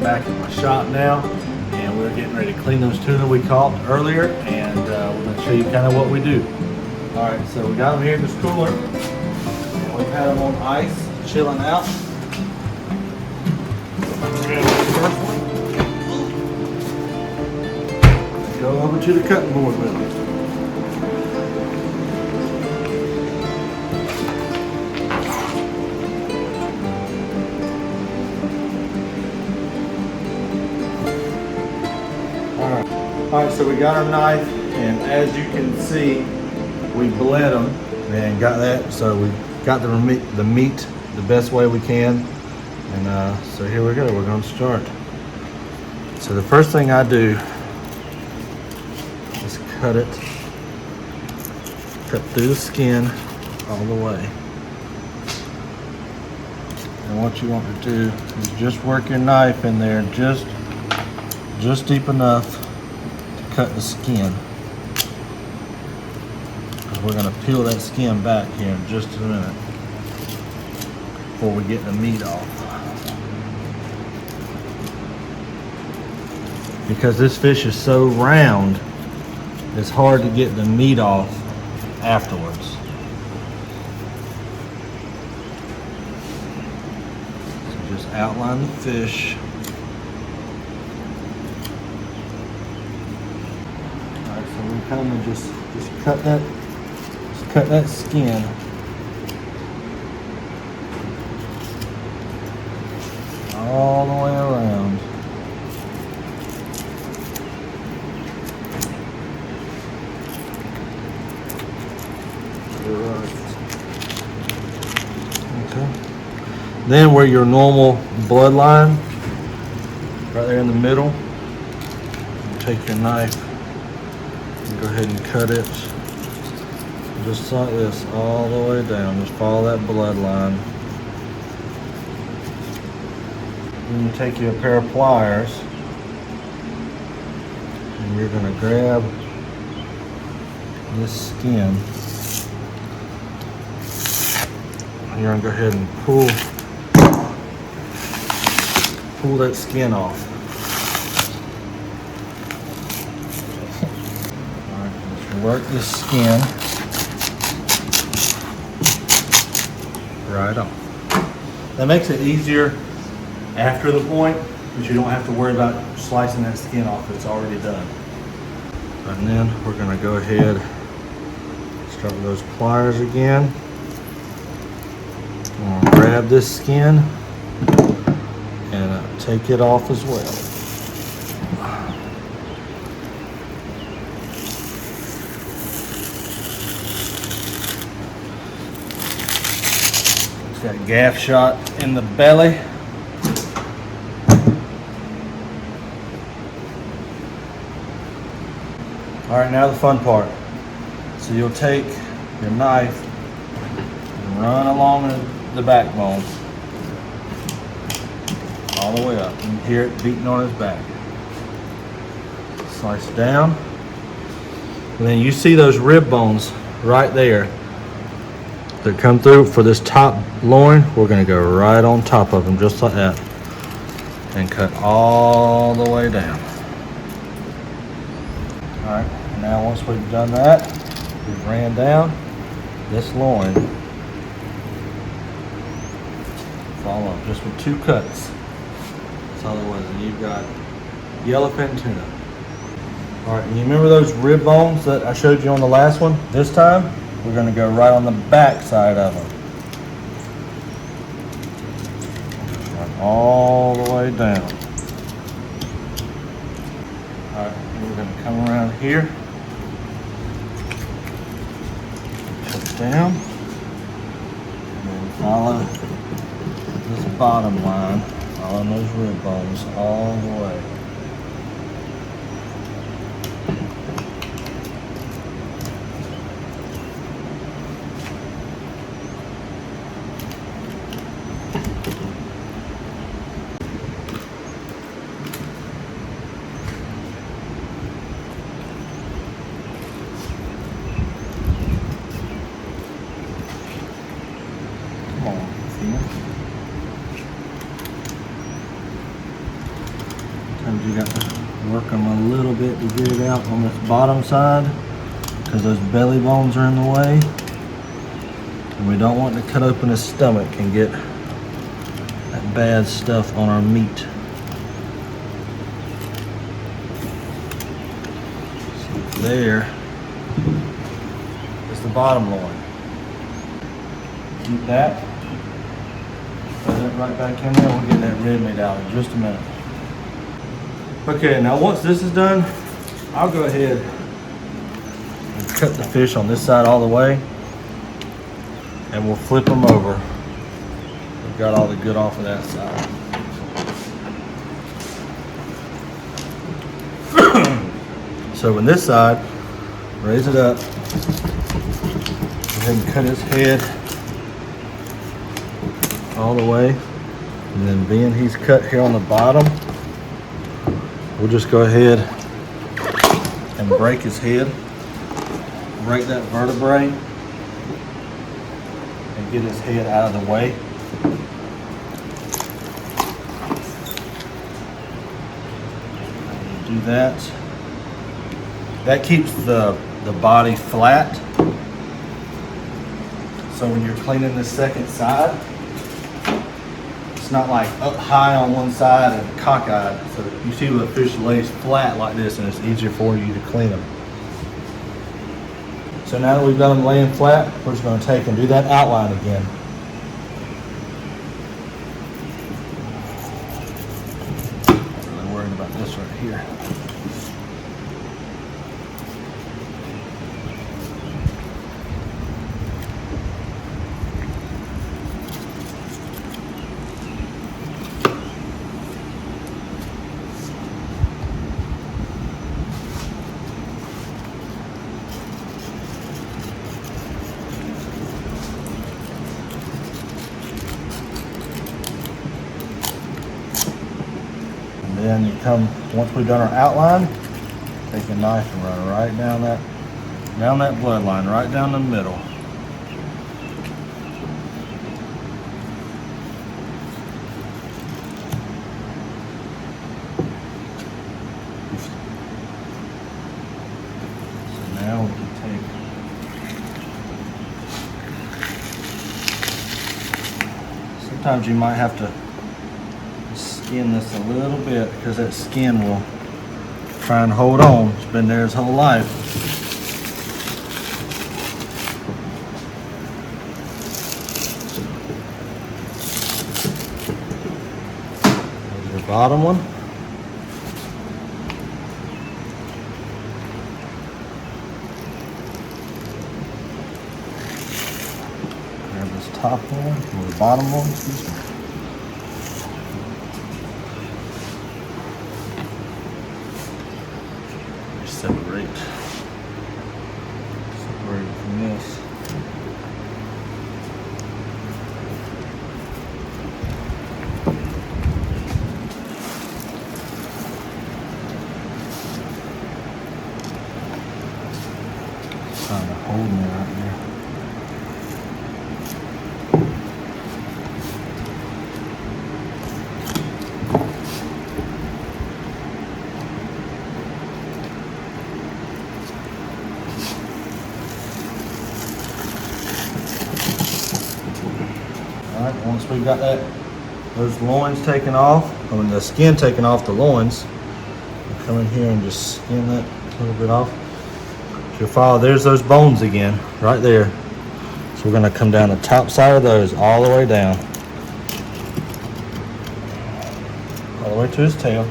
back at my shop now, and we're getting ready to clean those tuna we caught earlier, and we're going to show you kind of what we do. All right, so we got them here in this cooler. We've had them on ice, chilling out. Grab the first one. Go over to the cutting board with them. All right, so we got our knife, and as you can see, we bled them and got that. So we got the meat the best way we can, and so here we go. We're going to start. So the first thing I do is cut through the skin all the way. And what you want to do is just work your knife in there just deep enough to cut the skin. We're going to peel that skin back here in just a minute before we get the meat off. Because this fish is so round, it's hard to get the meat off afterwards. So just outline the fish. Alright, so we come and just cut that skin. All the way around. Okay. Then where your normal bloodline, right there in the middle, you take your knife and go ahead and cut it. Just like this, all the way down. Just follow that bloodline. Then you take your pair of pliers, and you're going to grab this skin. You're going to go ahead and pull that skin off. All right, let's work this skin right off. That makes it easier after the point, but you don't have to worry about slicing that skin off. It's already done. And then we're going to go ahead, start with those pliers again. Grab this skin and take it off as well. It's got a gaff shot in the belly. All right, now the fun part. So you'll take your knife and run along the backbone all the way up. You can hear it beating on his back. Slice it down. And then you see those rib bones right there that come through for this top loin. We're going to go right on top of them just like that and cut all the way down. All right, now once we've done that, we've ran down this loin. Follow up just with 2 cuts. That's all it was. And you've got yellowfin tuna. All right, and you remember those rib bones that I showed you on the last one? This time, we're going to go right on the back side of them. Run all the way down. All right, we're going to come around here. Cut it down. And then follow this bottom line, following those rib bones all the way. We got to work them a little bit to get it out on this bottom side because those belly bones are in the way. And we don't want to cut open his stomach and get that bad stuff on our meat. So there is the bottom loin. Keep that. Put that right back in there. We'll get that red meat out in just a minute. Okay, now once this is done, I'll go ahead and cut the fish on this side all the way, and we'll flip them over. We've got all the good off of that side. So on this side, raise it up, go ahead and cut his head all the way, and then being he's cut here on the bottom, we'll just go ahead and break his head, break that vertebrae, and get his head out of the way. Do that. That keeps the body flat. So when you're cleaning the second side, it's not like up high on one side and cockeyed. So you see the fish lays flat like this, and it's easier for you to clean them. So now that we've got them laying flat, we're just going to take and do that outline again. I'm really worried about this right here. Then you come, once we've done our outline, take a knife and run right down that bloodline, right down the middle. So now we can take, sometimes you might have to skin this a little bit because that skin will try and hold on. It's been there his whole life. There's the bottom one. Grab this top one, or the bottom one, excuse me. Separate from this. Kind of holding it right there. Once we've got those loins taken off, I mean the skin taken off the loins, we'll come in here and just skin that a little bit off. So you'll follow, there's those bones again, right there. So we're gonna come down the top side of those all the way down. All the way to his tail.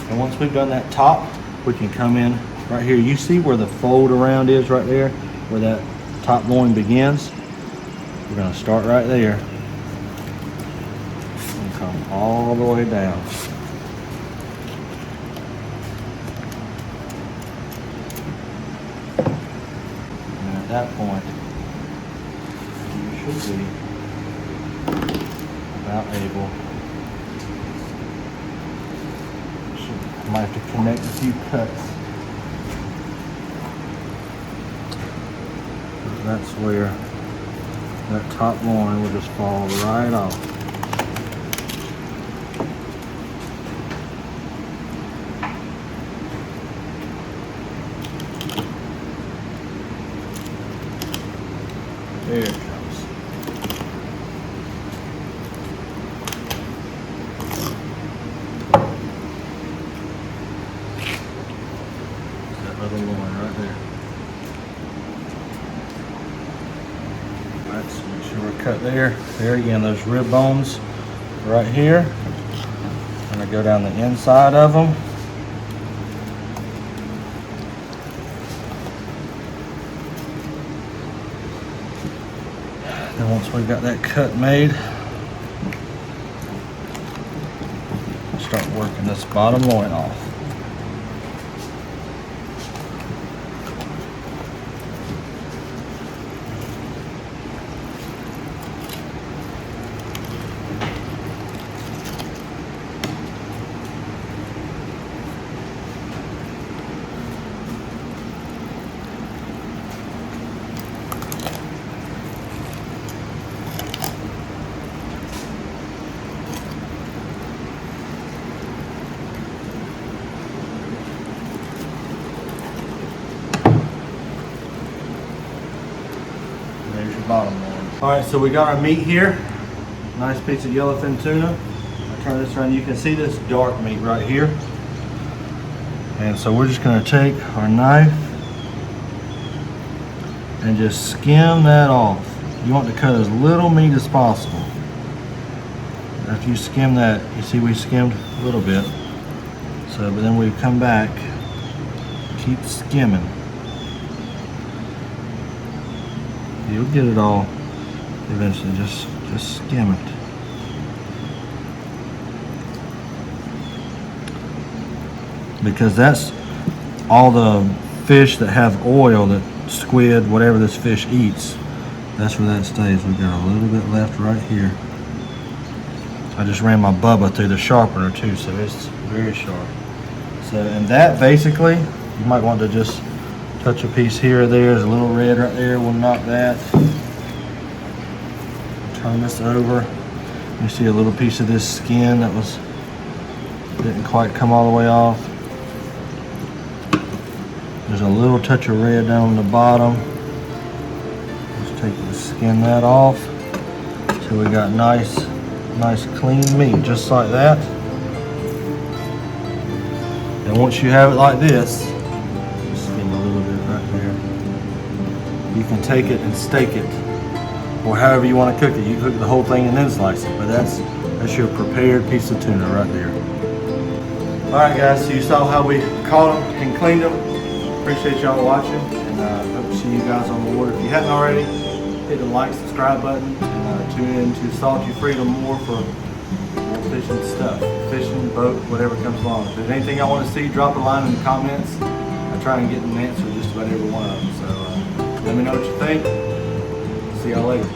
And once we've done that top, we can come in right here. You see where the fold around is right there, where that top loin begins? We're going to start right there and come all the way down. And at that point, you should be about able. Might have to connect a few cuts. That's where that top loin will just fall right off. There it comes. That other loin right there. Alright, so make sure we're cut there. There again, those rib bones right here. I'm gonna go down the inside of them. Then once we've got that cut made, start working this bottom loin off. There's your bottom loin. All right, so we got our meat here. Nice piece of yellowfin tuna. I turn this around, you can see this dark meat right here. And so we're just gonna take our knife and just skim that off. You want to cut as little meat as possible. After you skim that, you see we skimmed a little bit. So, but then we come back, keep skimming. You'll get it all eventually, just skim it. Because that's all the fish that have oil, that squid, whatever this fish eats, that's where that stays. We've got a little bit left right here. I just ran my Bubba through the sharpener too, so it's very sharp. So, and that basically, you might want to just touch a piece here or there. There's a little red right there. We'll knock that. Turn this over. You see a little piece of this skin that didn't quite come all the way off. There's a little touch of red down on the bottom. Just skin that off. So we got nice clean meat, just like that. And once you have it like this, skim a little bit right there. You can take it and steak it, or however you want to cook it. You cook the whole thing and then slice it, but that's your prepared piece of tuna right there. All right, guys. So you saw how we caught them and cleaned them. Appreciate y'all watching, and hope to see you guys on the water. If you hadn't already, hit the like, subscribe button, and tune in to Salty Freedom more for more fishing stuff. Fishing, boat, whatever comes along. If there's anything y'all want to see, drop a line in the comments. I try and get an answer just about every one of them. So let me know what you think. See y'all later.